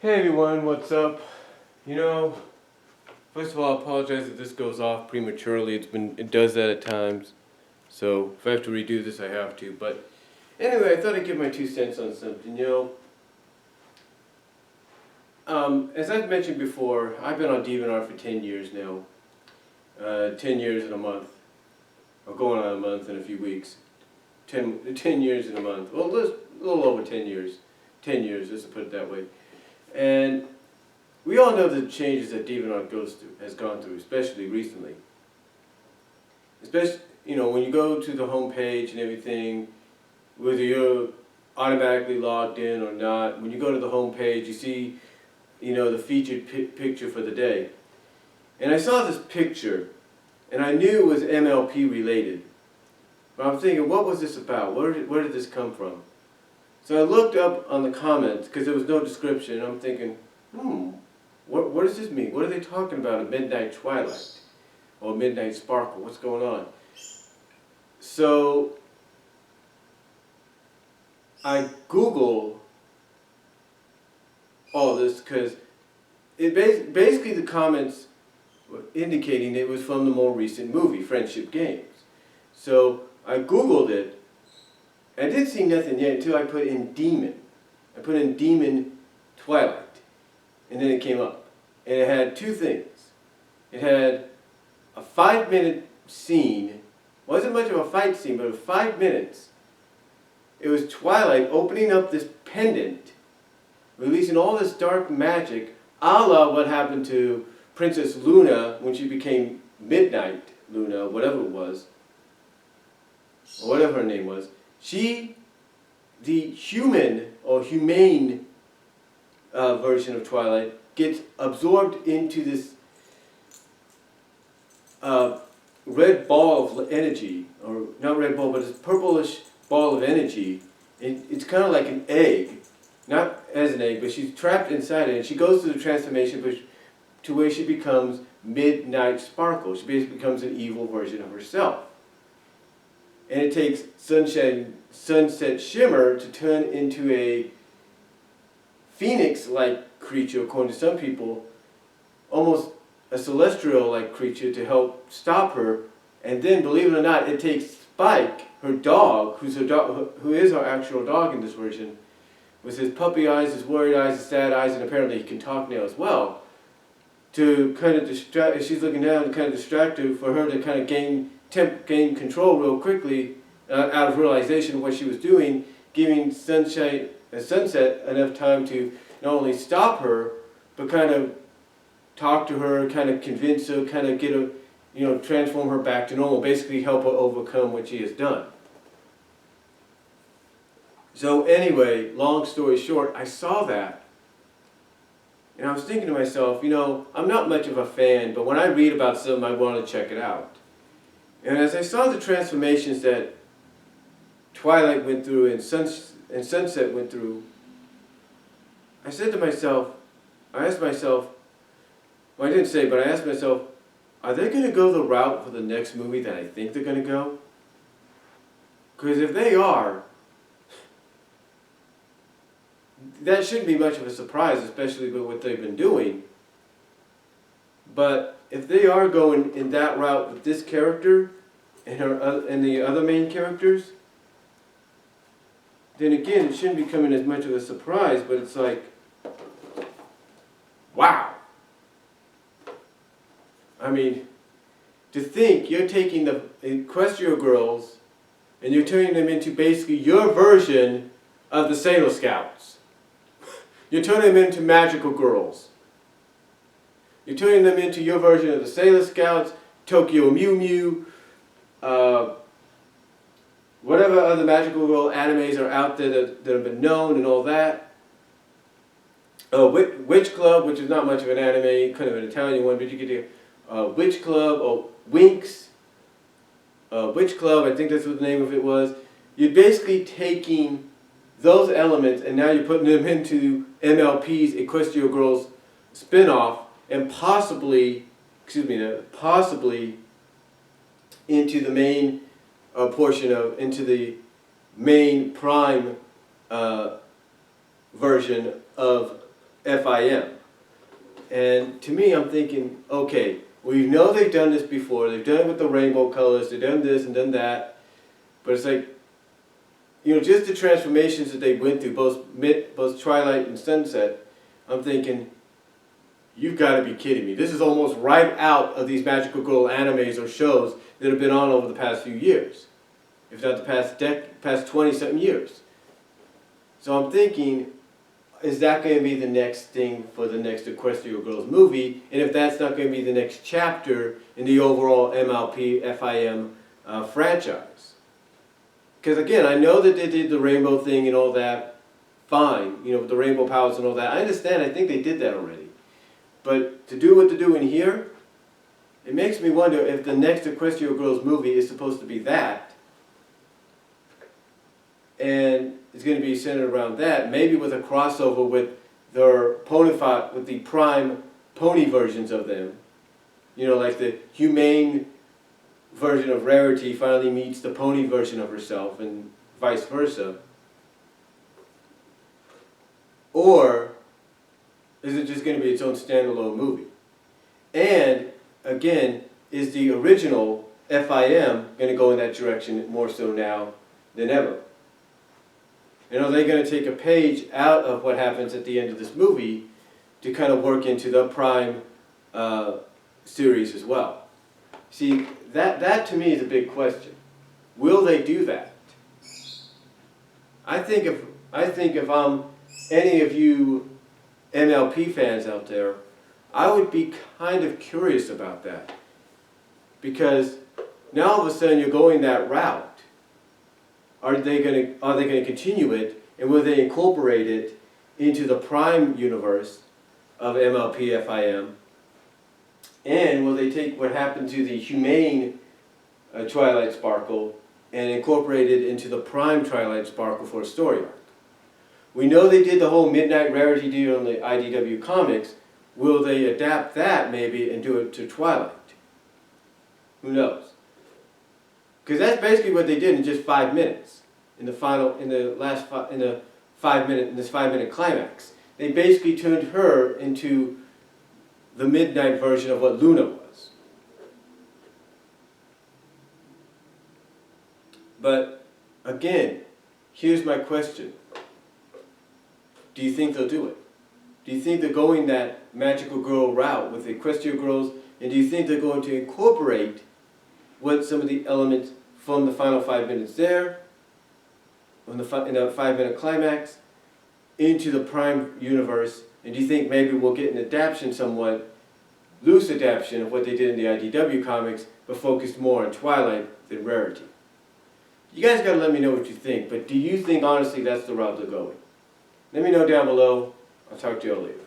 Hey everyone, what's up? You know, first of all, I apologize if this goes off prematurely. It does that at times. So if I have to redo this, I have to. But anyway, I thought I'd give my 2 cents on something. As I've mentioned before, I've been on DeviantArt for 10 years now. 10 years in a month. Or going on a month in a few weeks. 10 years in a month. Well, a little over 10 years. 10 years, just to put it that way. And we all know the changes that DeviantArt has gone through, especially recently. Especially, when you go to the home page and everything, whether you're automatically logged in or not, when you go to the home page, you see, the featured picture for the day. And I saw this picture, and I knew it was MLP related. But I'm thinking, what was this about? Where did this come from? So I looked up on the comments, because there was no description, and I'm thinking, what does this mean? What are they talking about, a midnight twilight? Or midnight sparkle? What's going on? So I Googled all this, because basically the comments were indicating it was from the more recent movie, Friendship Games. So I Googled it. I didn't see nothing yet until I put in demon. I put in demon twilight. And then it came up. And it had two things. It had a 5-minute scene. Wasn't much of a fight scene, but 5 minutes. It was Twilight opening up this pendant, releasing all this dark magic, a la what happened to Princess Luna when she became Midnight Luna, whatever it was. Or whatever her name was. She, the human or humane version of Twilight, gets absorbed into this red ball of energy, or not red ball, but this purplish ball of energy. It's kind of like an egg, not as an egg, but she's trapped inside it, and she goes through the transformation to where she becomes Midnight Sparkle. She basically becomes an evil version of herself. And it takes Sunset Shimmer to turn into a phoenix-like creature, according to some people, almost a celestial-like creature to help stop her. And then, believe it or not, it takes Spike, her dog, who is her actual dog in this version, with his puppy eyes, his worried eyes, his sad eyes, and apparently he can talk now as well, to kind of distract, as she's looking down, to kind of distract her, for her to kind of gain control real quickly, out of realization of what she was doing, giving Sunset enough time to not only stop her, but kind of talk to her, kind of convince her, kind of get her, transform her back to normal, basically help her overcome what she has done. So anyway, long story short, I saw that, and I was thinking to myself, I'm not much of a fan, but when I read about something, I want to check it out. And as I saw the transformations that Twilight went through and Sunset went through, I said to myself, I asked myself, well, I didn't say, but I asked myself, are they going to go the route for the next movie that I think they're going to go? Because if they are, that shouldn't be much of a surprise, especially with what they've been doing. But if they are going in that route with this character and the other main characters, then again, it shouldn't be coming as much of a surprise, but it's like, wow. I mean, to think you're taking the Equestria girls and you're turning them into basically your version of the Sailor Scouts. You're turning them into magical girls. You're turning them into your version of the Sailor Scouts, Tokyo Mew Mew, whatever other magical girl animes are out there that have been known and all that. Witch Club, which is not much of an anime, kind of an Italian one, but you could do Witch Club, or Winx. Witch Club, I think that's what the name of it was. You're basically taking those elements and now you're putting them into MLP's Equestria Girls spin-off, and possibly into the main into the main prime version of FIM. And to me, I'm thinking, okay, we know they've done this before. They've done it with the rainbow colors. They've done this and done that. But it's like, you know, just the transformations that they went through, both Twilight and Sunset, I'm thinking, you've got to be kidding me. This is almost right out of these magical girl animes or shows that have been on over the past few years, if not the past 20-something years. So I'm thinking, is that going to be the next thing for the next Equestria Girls movie? And if that's not going to be the next chapter in the overall MLP FIM franchise? Because again, I know that they did the rainbow thing and all that, fine, you know, with the rainbow powers and all that. I understand, I think they did that already. But to do what they're doing here, it makes me wonder if the next Equestria Girls movie is supposed to be that, and it's going to be centered around that, maybe with a crossover with with the prime pony versions of them. You know, like the humane version of Rarity finally meets the pony version of herself, and vice versa. Or is it just going to be its own standalone movie? And again, is the original FIM going to go in that direction more so now than ever? And are they going to take a page out of what happens at the end of this movie to kind of work into the Prime series as well? See, that to me is a big question. Will they do that? I think if I'm any of you MLP fans out there, I would be kind of curious about that. Because now all of a sudden you're going that route. Are they going to continue it, and will they incorporate it into the Prime universe of MLP FIM? And will they take what happened to the humane Twilight Sparkle and incorporate it into the Prime Twilight Sparkle for a story arc? We know they did the whole Midnight Rarity deal on the IDW comics. Will they adapt that maybe and do it to Twilight? Who knows? Because that's basically what they did in just 5 minutes. In this 5-minute climax, they basically turned her into the midnight version of what Luna was. But again, here's my question: do you think they'll do it? Do you think they're going that magical girl route with the Equestria Girls, and do you think they're going to incorporate some of the elements from the final 5 minutes there, in the 5-minute climax, into the Prime universe? And do you think maybe we'll get an adaptation, somewhat loose adaptation of what they did in the IDW comics, but focused more on Twilight than Rarity? You guys got to let me know what you think, but do you think honestly that's the route they're going? Let me know down below. I'll talk to you all later.